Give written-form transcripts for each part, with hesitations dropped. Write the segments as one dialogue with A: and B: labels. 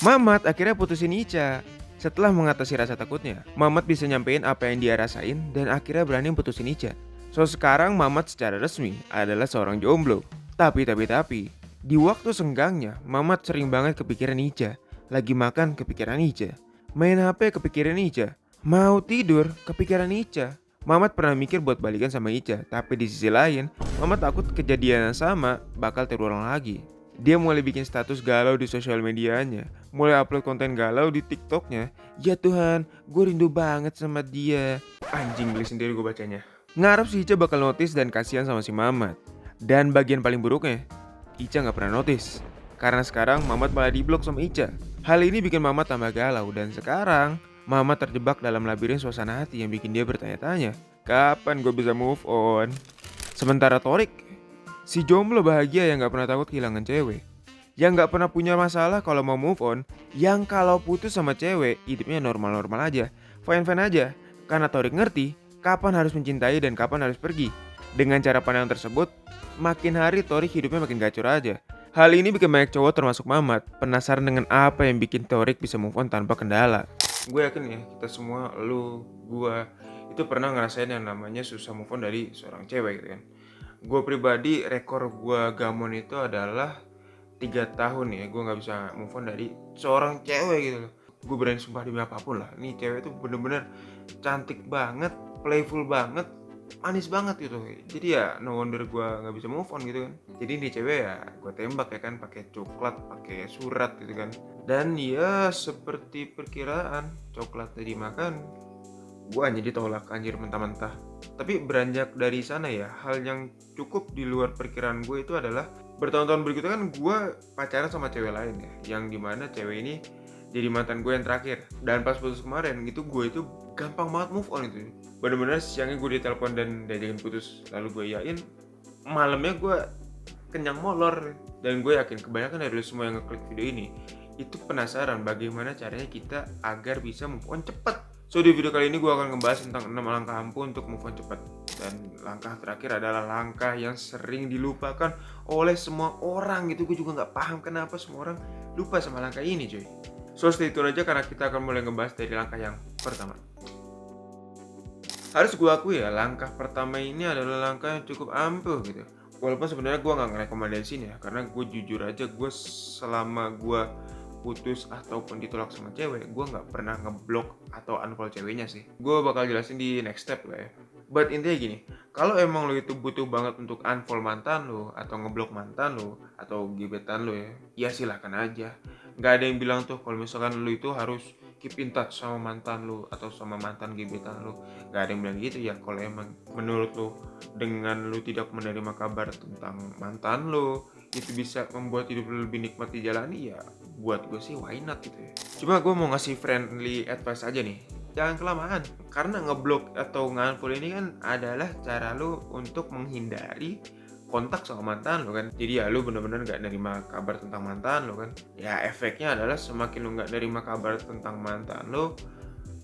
A: Mamat akhirnya putusin Ica. Setelah mengatasi rasa takutnya, Mamat bisa nyampein apa yang dia rasain dan akhirnya berani putusin Ica. So sekarang Mamat secara resmi adalah seorang jomblo. Tapi, di waktu senggangnya, Mamat sering banget kepikiran Ica. Lagi makan kepikiran Ica. Main HP kepikiran Ica. Mau tidur kepikiran Ica. Mamat pernah mikir buat balikan sama Ica, tapi di sisi lain, Mamat takut kejadian yang sama bakal terulang lagi. Dia mulai bikin status galau di sosial medianya, mulai upload konten galau di TikToknya. Ya Tuhan, gue rindu banget sama dia. Anjing, geli sendiri gue bacanya. Ngarep si Ica bakal notice dan kasihan sama si Mamat. Dan bagian paling buruknya, Ica gak pernah notice. Karena sekarang Mamat malah diblok sama Ica. Hal ini bikin Mamat tambah galau dan sekarang Mamat terjebak dalam labirin suasana hati yang bikin dia bertanya-tanya, kapan gue bisa move on? Sementara Torik, si jomblo bahagia yang gak pernah takut kehilangan cewek. Yang gak pernah punya masalah kalau mau move on. Yang kalau putus sama cewek, hidupnya normal-normal aja. Fine-fine aja. Karena Torik ngerti kapan harus mencintai dan kapan harus pergi. Dengan cara pandang tersebut, makin hari Torik hidupnya makin gacor aja. Hal ini bikin banyak cowok termasuk Mamat penasaran dengan apa yang bikin Torik bisa move on tanpa kendala. Gue yakin ya, kita semua, lu, gue, itu pernah ngerasain yang namanya susah move on dari seorang cewek gitu kan. Gue pribadi, rekor gue gamon itu adalah 3 tahun ya, gue gak bisa move on dari seorang cewek gitu loh. Gue berani sumpah demi apapun lah, nih cewek tuh bener-bener cantik banget, playful banget, manis banget gitu. Jadi ya no wonder gue gak bisa move on gitu kan. Jadi nih cewek ya gue tembak ya kan, pakai coklat, pakai surat gitu kan. Dan ya seperti perkiraan, coklatnya dimakan, gue hanya ditolak anjir mentah-mentah. Tapi beranjak dari sana ya, hal yang cukup di luar perkiraan gue itu adalah bertahun-tahun berikutnya kan gue pacaran sama cewek lain ya, yang dimana cewek ini jadi mantan gue yang terakhir. Dan pas putus kemarin gitu, gue itu gampang banget move on itu. Bener-bener siangnya gue ditelepon dan diajakin putus, lalu gue iyain. Malamnya gue kenyang molor. Dan gue yakin kebanyakan dari semua yang ngeklik video ini itu penasaran bagaimana caranya kita agar bisa move on cepat. So di video kali ini gue akan ngebahas tentang 6 langkah ampuh untuk move on cepat. Dan langkah terakhir adalah langkah yang sering dilupakan oleh semua orang gitu. Gue juga gak paham kenapa semua orang lupa sama langkah ini cuy. So stay tune aja karena kita akan mulai ngebahas dari langkah yang pertama. Harus gue akui ya, langkah pertama ini adalah langkah yang cukup ampuh gitu. Walaupun sebenarnya gue gak ngerekomendasiin ya, karena gue jujur aja, gue selama gue putus ataupun ditolak sama cewek, gue gak pernah ngeblok atau unfollow ceweknya sih. Gue bakal jelasin di next step lah ya. But intinya gini, kalau emang lo itu butuh banget untuk unfollow mantan lo, atau ngeblok mantan lo, atau gebetan lo ya silakan aja. Gak ada yang bilang tuh kalau misalkan lo itu harus keep in touch sama mantan lo atau sama mantan gebetan lo. Gak ada yang bilang gitu ya. Kalau emang menurut lo dengan lo tidak menerima kabar tentang mantan lo itu bisa membuat hidup lo lebih nikmat dijalani, ya buat gue sih why not gitu ya. Cuma gue mau ngasih friendly advice aja nih, jangan kelamaan. Karena ngeblok atau nge-unfollow ini kan adalah cara lo untuk menghindari kontak sama mantan lo kan. Jadi ya lo bener-bener gak nerima kabar tentang mantan lo kan. Ya efeknya adalah semakin lo gak nerima kabar tentang mantan lo,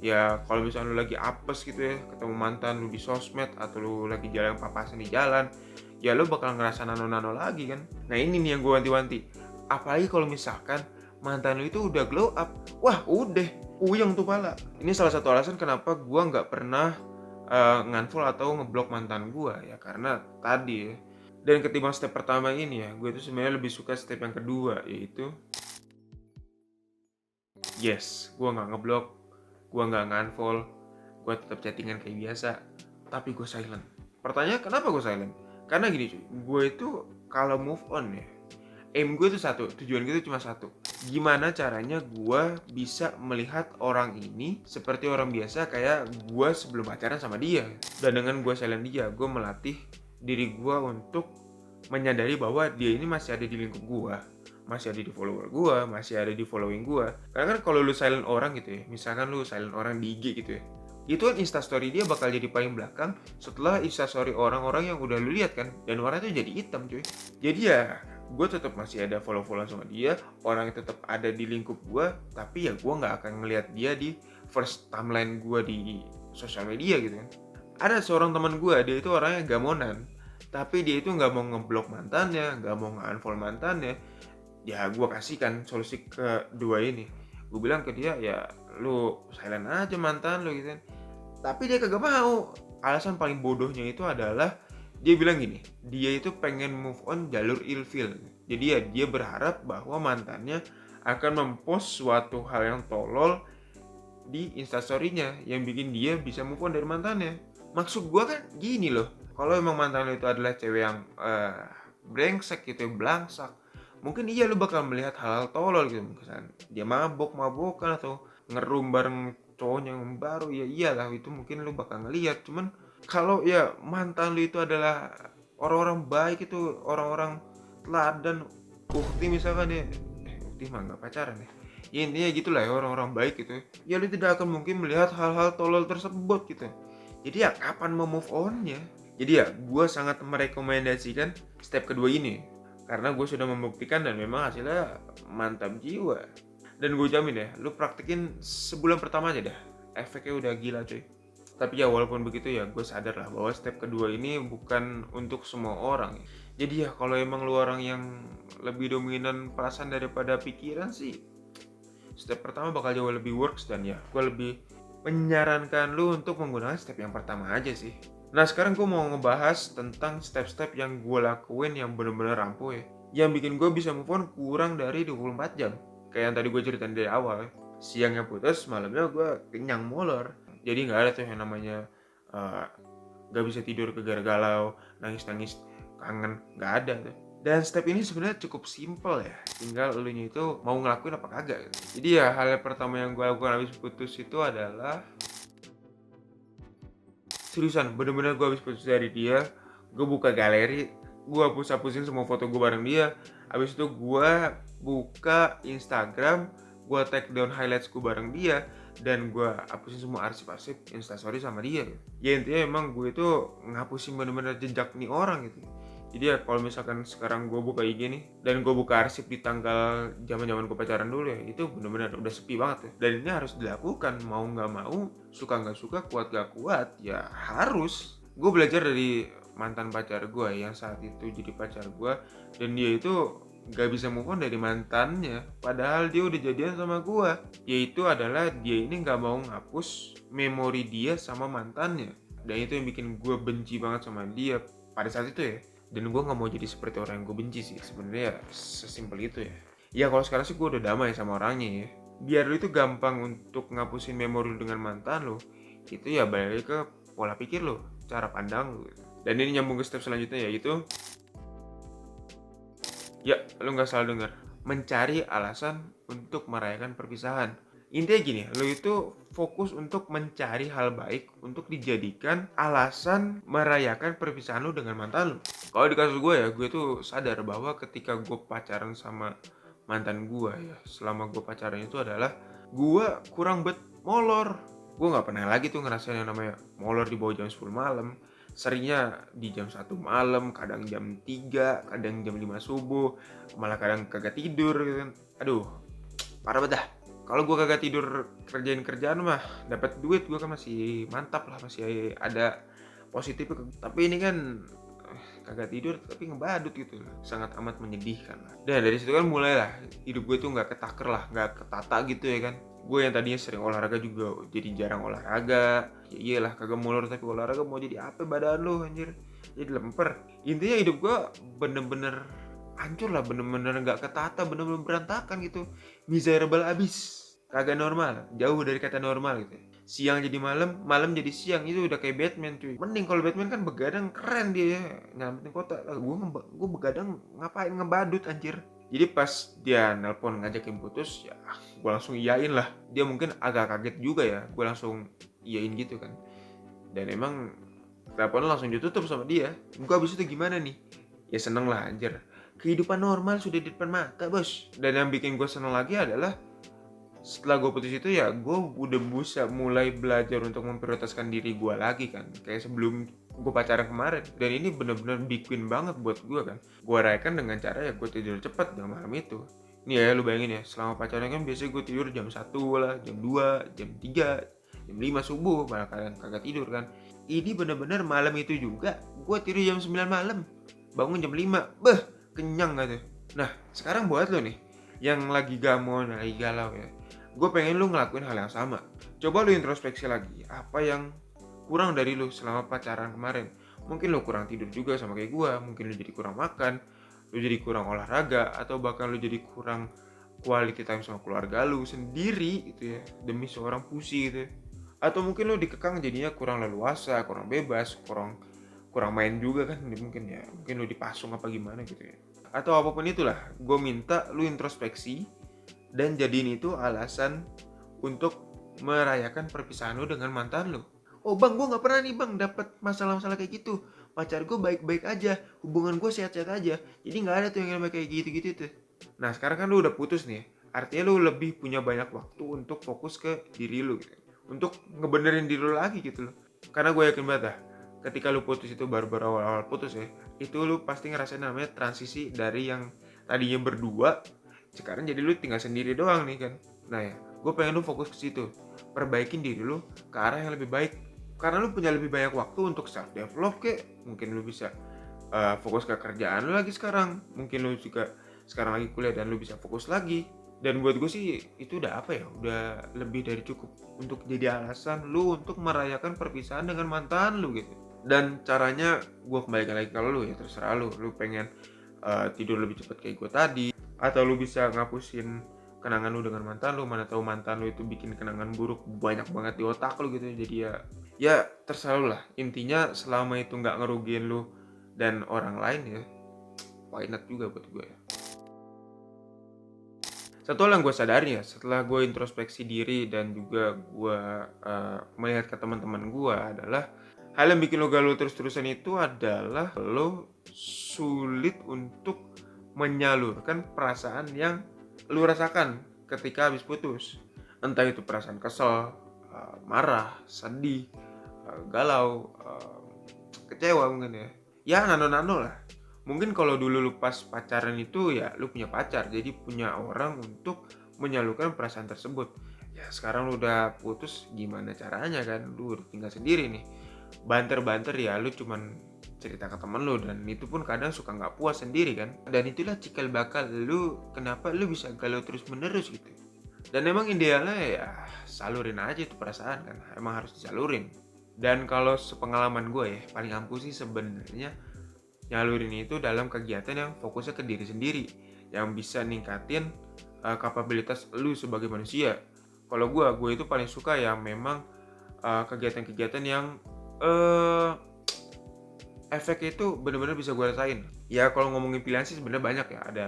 A: ya kalau misalnya lo lagi apes gitu ya, ketemu mantan lo di sosmed atau lo lagi jalan papasan di jalan, ya lo bakal ngerasa nano-nano lagi kan. Nah ini nih yang gue wanti-wanti. Apalagi kalau misalkan mantan lo itu udah glow up, wah udah uyeng tuh pala. Ini salah satu alasan kenapa gue gak pernah nge-unfollow atau ngeblok mantan gue ya, karena tadi ya. Dan ketimbang step pertama ini ya, gue tuh sebenarnya lebih suka step yang kedua, yaitu yes, gue gak ngeblok, gue gak nge-unfollow, gue tetap chattingan kayak biasa, tapi gue silent. Pertanyaan kenapa gue silent? Karena gini cuy, gue itu kalau move on ya, aim gue itu satu, tujuan gue itu cuma satu. Gimana caranya gue bisa melihat orang ini seperti orang biasa kayak gue sebelum pacaran sama dia. Dan dengan gue silent dia, gue melatih diri gue untuk menyadari bahwa dia ini masih ada di lingkup gue, masih ada di follower gue, masih ada di following gue. Karena kan kalau lu silent orang gitu ya, misalkan lu silent orang di IG gitu ya, itu kan instastory dia bakal jadi paling belakang setelah instastory orang-orang yang udah lu lihat kan, dan warnanya tuh jadi hitam cuy. Jadi ya gue tetap masih ada follow-followan sama dia, orang yang tetap ada di lingkup gue, tapi ya gue nggak akan ngelihat dia di first timeline gue di sosial media gitu kan. Ada seorang teman gue, dia itu orangnya gamonan, tapi dia itu nggak mau ngeblok mantannya, nggak mau nge-unfollow mantannya. Ya gue kasih kan solusi kedua ini. Gue bilang ke dia, ya lu silent aja mantan lu gitu kan. Tapi dia kagak mau. Alasan paling bodohnya itu adalah dia bilang gini, dia itu pengen move on jalur ilfil. Jadi ya dia berharap bahwa mantannya akan mempost suatu hal yang tolol di instastorynya yang bikin dia bisa move on dari mantannya. Maksud gua kan gini loh, kalau emang mantan lo itu adalah cewek yang brengsek gitu, belangsak, mungkin iya lu bakal melihat hal-hal tolol gitu, misalkan dia mabok-mabokan atau ngerum bareng cowoknya yang baru, ya iyalah itu mungkin lu bakal ngelihat. Cuman kalau ya mantan lu itu adalah orang-orang baik, itu orang-orang teladan, ukti misalkan ya, ukti mah nggak pacaran ya, ya intinya gitulah ya, orang-orang baik gitu ya, lu tidak akan mungkin melihat hal-hal tolol tersebut gitu. Jadi ya kapan mau move on-nya? Jadi ya gue sangat merekomendasikan step kedua ini, karena gue sudah membuktikan dan memang hasilnya mantap jiwa. Dan gue jamin ya, lu praktekin sebulan pertama aja dah, efeknya udah gila cuy. Tapi ya walaupun begitu ya gue sadar lah bahwa step kedua ini bukan untuk semua orang. Jadi ya kalau emang lu orang yang lebih dominan perasaan daripada pikiran sih, step pertama bakal jauh lebih works. Dan ya gue lebih menyarankan lu untuk menggunakan step yang pertama aja sih. Nah sekarang gue mau ngebahas tentang step-step yang gue lakuin yang bener-bener ampuh ya, yang bikin gue bisa move on kurang dari 24 jam. Kayak yang tadi gue ceritain dari awal, siangnya putus, malamnya gue kenyang molor. Jadi gak ada tuh yang namanya gak bisa tidur gara galau, nangis-nangis kangen, gak ada tuh. Dan step ini sebenarnya cukup simple ya, tinggal elunya itu mau ngelakuin apa kagak gitu. Jadi ya hal yang pertama yang gue lakukan habis putus itu adalah, seriusan bener-bener gue habis putus dari dia, gue buka galeri, gue hapus-hapusin semua foto gue bareng dia. Habis itu gue buka Instagram, gue take down highlights gue bareng dia, dan gue hapusin semua arsip-arsip instastory sama dia gitu. Ya intinya emang gue itu ngapusin bener-bener jejak nih orang gitu. Jadi ya kalau misalkan sekarang gue buka IG nih dan gue buka arsip di tanggal zaman-zaman gue pacaran dulu ya, itu bener-bener udah sepi banget ya. Dan ini harus dilakukan, mau nggak mau, suka nggak suka, kuat gak kuat, ya harus. Gue belajar dari mantan pacar gue yang saat itu jadi pacar gue, dan dia itu gak bisa move on dari mantannya padahal dia udah jadian sama gue. Yaitu adalah dia ini gak mau ngapus memori dia sama mantannya, dan itu yang bikin gue benci banget sama dia pada saat itu ya. Dan gue gak mau jadi seperti orang yang gue benci sih sebenarnya, sesimpel itu ya. Ya kalau sekarang sih gue udah damai sama orangnya ya. Biar lu itu gampang untuk ngapusin memori lu dengan mantan lu, itu ya balik ke pola pikir lu, cara pandang lu. Dan ini nyambung ke step selanjutnya, yaitu ya lu gak salah dengar, mencari alasan untuk merayakan perpisahan. Intinya gini, lu itu fokus untuk mencari hal baik untuk dijadikan alasan merayakan perpisahan lu dengan mantan lu. Kalau di kasus gue ya, gue tuh sadar bahwa ketika gue pacaran sama mantan gue ya, selama gue pacaran itu adalah gue kurang molor. Gue gak pernah lagi tuh ngerasain yang namanya molor di bawah jam 10 malam. Seringnya di jam 1 malam, kadang jam 3, kadang jam 5 subuh, malah kadang kagak tidur gitu kan. Aduh, parah banget dah. Kalau gue kagak tidur kerjain kerjaan mah dapat duit, gue kan masih mantap lah, masih ada positif. Tapi ini kan kagak tidur tapi ngebadut gitu, sangat amat menyedihkan lah. Dan dari situ kan mulailah hidup gue tuh nggak ketaker lah, nggak ketata gitu ya kan. Gue yang tadinya sering olahraga juga jadi jarang olahraga. Ya iyalah kagak molor, tapi olahraga mau jadi apa badan lu anjir, jadi lemper. Intinya hidup gue bener-bener hancur lah, bener-bener nggak ketata, bener-bener berantakan gitu, miserable abis, kagak normal, jauh dari kata normal gitu. Siang jadi malam, malam jadi siang, itu udah kayak Batman cuy. Mending kalau Batman kan begadang keren dia ya, nyelamatin kota. Gue begadang ngapain, ngebadut anjir. Jadi pas dia nelpon ngajakin putus, ya gue langsung iyain lah. Dia mungkin agak kaget juga ya, gue langsung iyain gitu kan. Dan emang teleponnya langsung ditutup sama dia. Gue abis itu gimana nih? Ya seneng lah anjir, kehidupan normal sudah di depan mata bos. Dan yang bikin gue seneng lagi adalah setelah gue putus itu ya gue udah bisa mulai belajar untuk memprioritaskan diri gue lagi kan, kayak sebelum gue pacaran kemarin. Dan ini bener-bener big win banget buat gue kan. Gue rayakan dengan cara ya gue tidur cepat di malam itu. Ini ya lu bayangin ya, selama pacaran kan biasanya gue tidur jam 1 lah, jam 2, jam 3, jam 5 subuh, malah kadang kagak tidur kan. Ini bener-bener malam itu juga gue tidur jam 9 malam, bangun jam 5, kenyang gak tuh. Nah, sekarang buat lo nih, yang lagi gamon, lagi galau ya, gue pengen lu ngelakuin hal yang sama. Coba lu introspeksi lagi, apa yang kurang dari lu selama pacaran kemarin. Mungkin lu kurang tidur juga sama kayak gue, mungkin lu jadi kurang makan, lu jadi kurang olahraga, atau bahkan lu jadi kurang quality time sama keluarga lu sendiri gitu ya, demi seorang pusi gitu ya. Atau mungkin lu dikekang jadinya kurang leluasa, kurang bebas, kurang kurang main juga kan, mungkin ya, mungkin lu dipasung apa gimana gitu ya. Atau apapun itulah, gue minta lu introspeksi dan jadiin itu alasan untuk merayakan perpisahan lu dengan mantan lu. Oh bang, gue nggak pernah nih bang dapat masalah-masalah kayak gitu. Pacar gue baik-baik aja, hubungan gue sehat-sehat aja. Jadi nggak ada tuh yang namanya kayak gitu-gitu tuh. Nah sekarang kan lu udah putus nih, artinya lu lebih punya banyak waktu untuk fokus ke diri lu gitu. Untuk ngebenerin diri lu lagi gitu loh. Karena gue yakin banget dah, ketika lu putus itu baru-baru awal-awal putus ya, itu lu pasti ngerasain namanya transisi dari yang tadinya berdua, sekarang jadi lu tinggal sendiri doang nih kan. Nah ya, gue pengen lu fokus ke situ, perbaikin diri lu ke arah yang lebih baik. Karena lu punya lebih banyak waktu untuk self develop kek, mungkin lu bisa fokus ke kerjaan lu lagi sekarang, mungkin lu juga sekarang lagi kuliah dan lu bisa fokus lagi. Dan buat gue sih itu udah apa ya, udah lebih dari cukup untuk jadi alasan lu untuk merayakan perpisahan dengan mantan lu gitu. Dan caranya gue kembalikan lagi kalau lu ya, terserah lu pengen tidur lebih cepat kayak gue tadi, atau lu bisa ngapusin kenangan lu dengan mantan lu. Mana tahu mantan lu itu bikin kenangan buruk banyak banget di otak lu gitu. Jadi ya terserah lu lah. Intinya selama itu nggak ngerugiin lu dan orang lain ya, why not juga buat gue ya. Satu hal yang gue sadari ya, setelah gue introspeksi diri dan juga gue melihat ke teman-teman gue adalah, hal yang bikin lo galau terus-terusan itu adalah lo sulit untuk menyalurkan perasaan yang lo rasakan ketika habis putus. Entah itu perasaan kesel, marah, sedih, galau, kecewa mungkin ya. Ya nano-nano lah. Mungkin kalau dulu lu pas pacaran itu ya lu punya pacar, jadi punya orang untuk menyalurkan perasaan tersebut. Ya sekarang lu udah putus, gimana caranya kan? Lu udah tinggal sendiri nih. Banter-banter ya lu cuman cerita ke temen lu, dan itu pun kadang suka nggak puas sendiri kan. Dan itulah cikal bakal lu kenapa lu bisa galau terus menerus gitu. Dan emang idealnya ya salurin aja itu perasaan kan, emang harus disalurin. Dan kalau sepengalaman gue ya, paling ampuh sih sebenarnya nyalurin itu dalam kegiatan yang fokusnya ke diri sendiri, yang bisa ningkatin kapabilitas lu sebagai manusia. Kalau gue itu paling suka yang memang kegiatan-kegiatan yang efeknya itu benar-benar bisa gue rasain. Ya kalau ngomongin pilihan sih sebenarnya banyak ya. Ada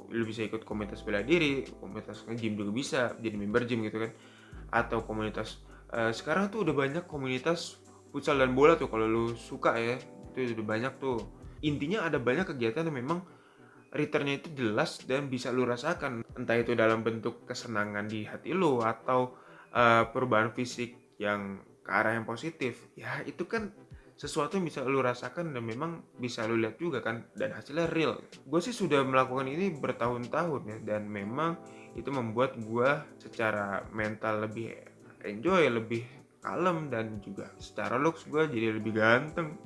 A: lu bisa ikut komunitas bela diri, komunitas nge-gym juga bisa, jadi member gym gitu kan. Atau komunitas sekarang tuh udah banyak komunitas futsal dan bola tuh, kalau lu suka ya. Itu udah banyak tuh. Intinya ada banyak kegiatan yang memang returnnya itu jelas dan bisa lu rasakan, entah itu dalam bentuk kesenangan di hati lu atau perubahan fisik yang ke arah yang positif. Ya itu kan sesuatu yang bisa lu rasakan dan memang bisa lu lihat juga kan, dan hasilnya real. Gue sih sudah melakukan ini bertahun-tahun ya, dan memang itu membuat gue secara mental lebih enjoy, lebih kalem, dan juga secara looks gue jadi lebih ganteng.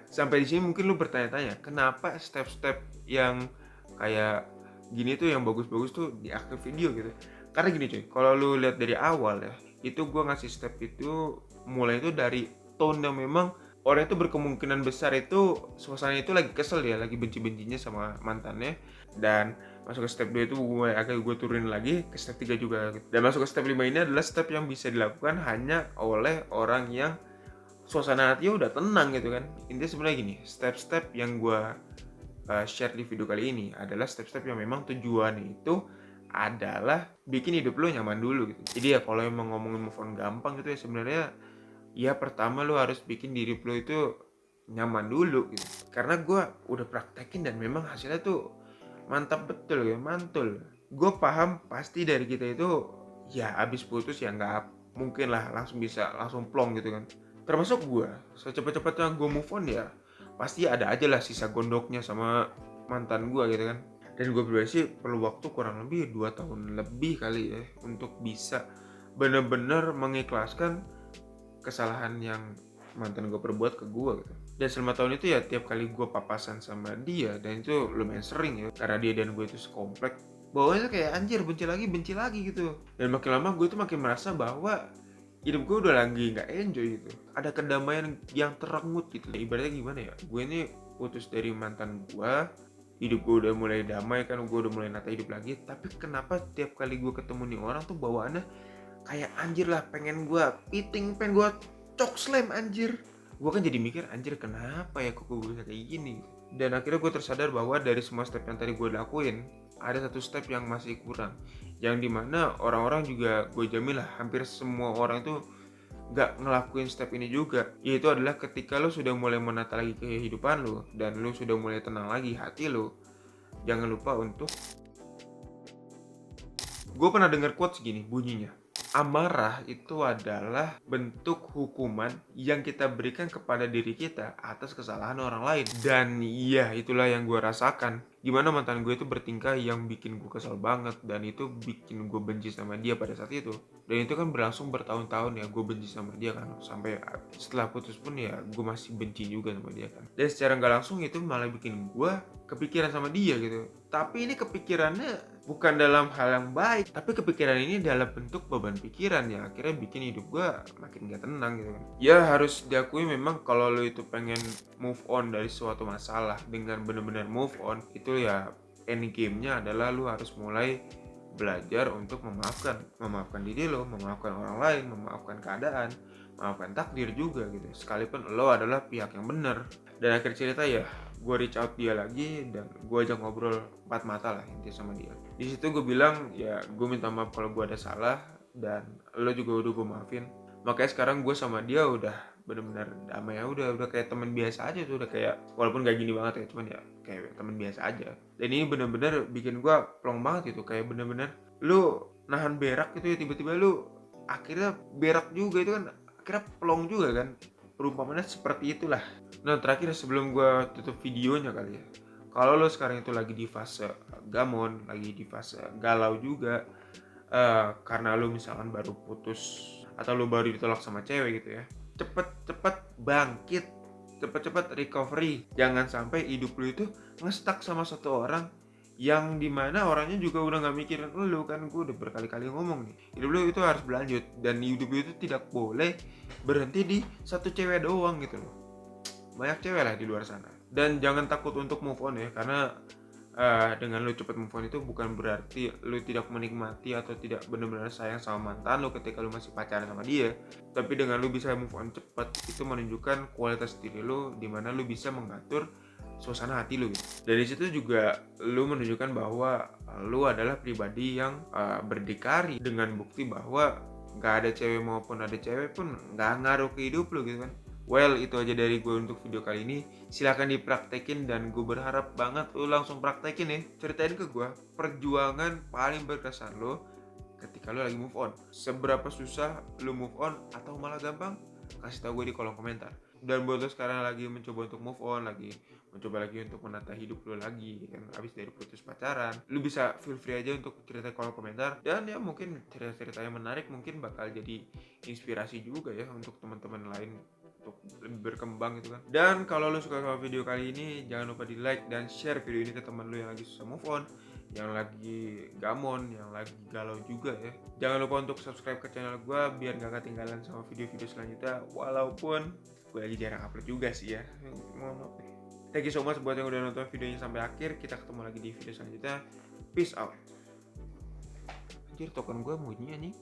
A: Sampai di sini mungkin lu bertanya-tanya, kenapa step-step yang kayak gini tuh yang bagus-bagus tuh di akhir video gitu. Karena gini cuy, kalau lu lihat dari awal ya, itu gue ngasih step itu mulai itu dari tone yang memang orang itu berkemungkinan besar itu suasana itu lagi kesel ya, lagi benci-bencinya sama mantannya. Dan masuk ke step 2 itu gue turunin lagi ke step 3 juga. Dan masuk ke step 5 ini adalah step yang bisa dilakukan hanya oleh orang yang suasana hatinya udah tenang gitu kan. Intinya sebenarnya gini, step-step yang gue share di video kali ini adalah step-step yang memang tujuannya itu adalah bikin hidup lo nyaman dulu gitu. Jadi ya kalau emang ngomongin move on gampang gitu ya, sebenarnya ya pertama lo harus bikin diri lo itu nyaman dulu gitu. Karena gue udah praktekin dan memang hasilnya tuh mantap betul ya, mantul. Gue paham pasti dari kita itu ya abis putus ya nggak mungkin lah langsung bisa langsung plong gitu kan. Termasuk gue, secepat-cepatnya gue move on ya pasti ada aja lah sisa gondoknya sama mantan gue gitu kan. Dan gue pribadi sih perlu waktu kurang lebih 2 tahun lebih kali ya untuk bisa bener-bener mengikhlaskan kesalahan yang mantan gue perbuat ke gue gitu. Dan selama tahun itu ya tiap kali gue papasan sama dia, dan itu lumayan sering ya, karena dia dan gue itu sekomplek, bawahnya tuh kayak anjir benci lagi gitu. Dan makin lama gue tuh makin merasa bahwa hidup gue udah lagi nggak enjoy gitu. Ada kedamaian yang terengut gitu. Ibaratnya gimana ya? Gue ini putus dari mantan gue, hidup gue udah mulai damai kan, gue udah mulai nata hidup lagi. Tapi kenapa tiap kali gue ketemu nih orang tuh bawaannya kayak anjir lah, pengen gue piting, pengen gue cok slam anjir. Gue kan jadi mikir anjir kenapa ya kok gue bisa kayak gini. Dan akhirnya gue tersadar bahwa dari semua step yang tadi gue lakuin, ada satu step yang masih kurang, yang dimana orang-orang juga gue jamin lah hampir semua orang itu gak ngelakuin step ini juga, yaitu adalah ketika lo sudah mulai menata lagi kehidupan lo dan lo sudah mulai tenang lagi hati lo, jangan lupa untuk, gue pernah dengar quotes gini bunyinya, amarah itu adalah bentuk hukuman yang kita berikan kepada diri kita atas kesalahan orang lain. Dan iya, itulah yang gue rasakan. Gimana mantan gue itu bertingkah yang bikin gue kesel banget, dan itu bikin gue benci sama dia pada saat itu. Dan itu kan berlangsung bertahun-tahun ya, gue benci sama dia kan. Sampai setelah putus pun ya gue masih benci juga sama dia kan. Dan secara nggak langsung itu malah bikin gue kepikiran sama dia gitu. Tapi ini kepikirannya bukan dalam hal yang baik, tapi kepikiran ini dalam bentuk beban pikiran yang akhirnya bikin hidup gue makin gak tenang gitu kan. Ya harus diakui memang kalau lo itu pengen move on dari suatu masalah dengan benar-benar move on, itu ya end game-nya adalah lo harus mulai belajar untuk memaafkan diri lo, memaafkan orang lain, memaafkan keadaan, memaafkan takdir juga gitu, sekalipun lo adalah pihak yang benar. Dan akhir cerita ya gue reach out dia lagi dan gue ajak ngobrol empat mata lah intinya sama dia. Di situ gue bilang ya gue minta maaf kalau gue ada salah dan lo juga udah gue maafin. Makanya sekarang gue sama dia udah benar-benar damai ya, udah kayak teman biasa aja tuh, udah kayak walaupun gak gini banget ya, cuman ya kayak teman biasa aja. Dan ini benar-benar bikin gue plong banget gitu, kayak benar-benar lu nahan berak gitu ya, tiba-tiba lu akhirnya berak juga, itu kan akhirnya plong juga kan, perumpamannya seperti itulah. Nah terakhir sebelum gue tutup videonya kali ya, kalau lo sekarang itu lagi di fase gamon, lagi di fase galau juga, karena lo misalkan baru putus atau lo baru ditolak sama cewek gitu ya, cepet-cepet bangkit, cepet-cepet recovery. Jangan sampai hidup lo itu ngestak sama satu orang yang dimana orangnya juga udah gak mikirin lo kan. Gue udah berkali-kali ngomong nih, hidup lo itu harus berlanjut, dan hidup lo itu tidak boleh berhenti di satu cewek doang gitu loh. Banyak cewek lah di luar sana, dan jangan takut untuk move on ya, karena dengan lu cepet move on itu bukan berarti lu tidak menikmati atau tidak benar-benar sayang sama mantan lu ketika lu masih pacaran sama dia. Tapi dengan lu bisa move on cepet, itu menunjukkan kualitas diri lu, dimana lu bisa mengatur suasana hati lu gitu. Dari situ juga lu menunjukkan bahwa lu adalah pribadi yang berdikari, dengan bukti bahwa gak ada cewek maupun ada cewek pun gak ngaruh ke hidup lu gitu kan. Well, itu aja dari gue untuk video kali ini. Silahkan dipraktekin, dan gue berharap banget lo langsung praktekin ya. Ceritain ke gue perjuangan paling berkesan lo ketika lo lagi move on. Seberapa susah lo move on atau malah gampang? Kasih tau gue di kolom komentar. Dan buat lo sekarang lagi mencoba untuk move on, lagi mencoba lagi untuk menata hidup lo lagi kan, abis dari putus pacaran, lo bisa feel free aja untuk cerita di kolom komentar. Dan ya mungkin cerita-cerita yang menarik mungkin bakal jadi inspirasi juga ya untuk teman-teman lain untuk lebih berkembang gitu kan. Dan kalau lo suka sama video kali ini, jangan lupa di like dan share video ini ke teman lo yang lagi susah move on, yang lagi gamon, yang lagi galau juga ya. Jangan lupa untuk subscribe ke channel gue biar gak ketinggalan sama video-video selanjutnya, walaupun gue lagi jarang upload juga sih ya. Mohon maaf deh. Thank you so much buat yang udah nonton videonya sampai akhir. Kita ketemu lagi di video selanjutnya. Peace out. Anjir, token gue bunyi nih.